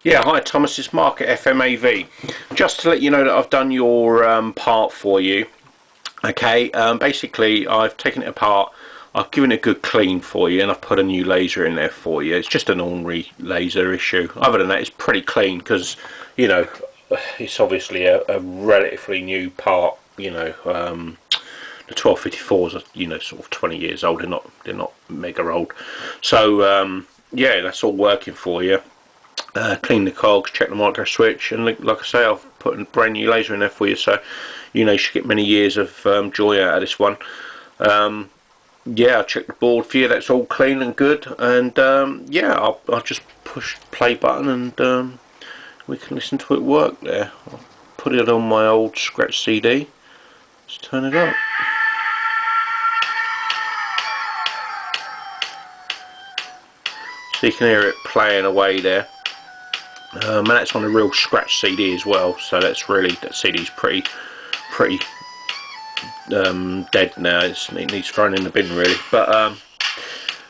Yeah, hi Thomas, it's Mark at FMAV. Just to let you know that I've done your part for you. Okay, basically I've taken it apart, I've given it a good clean for you, and I've put a new laser in there for you. It's just an ordinary laser issue. Other than that, it's pretty clean because, you know, it's obviously a relatively new part. You know, the 1254s are, you know, sort of 20 years old. They're not mega old. So yeah, that's all working for you. Clean the cogs, check the micro switch, and like I say, I've put a brand new laser in there for you, so you know you should get many years of joy out of this one. Yeah, I checked the board for you, that's all clean and good, and yeah, I'll just push the play button and we can listen to it work there. I'll put it on my old scratch CD. Let's turn it up. So you can hear it playing away there. And that's on a real scratch CD as well, so that CD's pretty dead now. It needs thrown in the bin really, but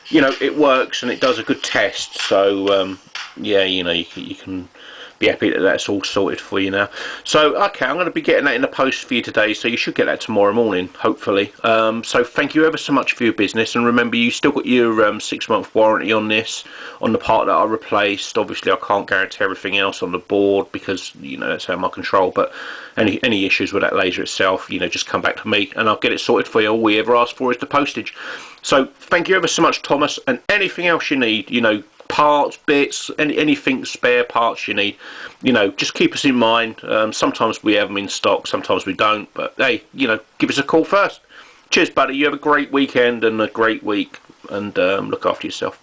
you know, it works and it does a good test, so yeah, you know, you can be happy that that's all sorted for you now. So okay, I'm going to be getting that in the post for you today, so you should get that tomorrow morning hopefully. So thank you ever so much for your business, and remember, you still got your 6-month warranty on this, on the part that I replaced. Obviously I can't guarantee everything else on the board because, you know, that's out of my control, but any issues with that laser itself, you know, just come back to me and I'll get it sorted for you. All we ever ask for is the postage. So thank you ever so much, Thomas, and anything else you need, you know, parts, bits, anything spare parts you need, you know, just keep us in mind. Sometimes we have them in stock, sometimes we don't, but hey, you know, give us a call first. Cheers buddy, you have a great weekend and a great week, and look after yourself.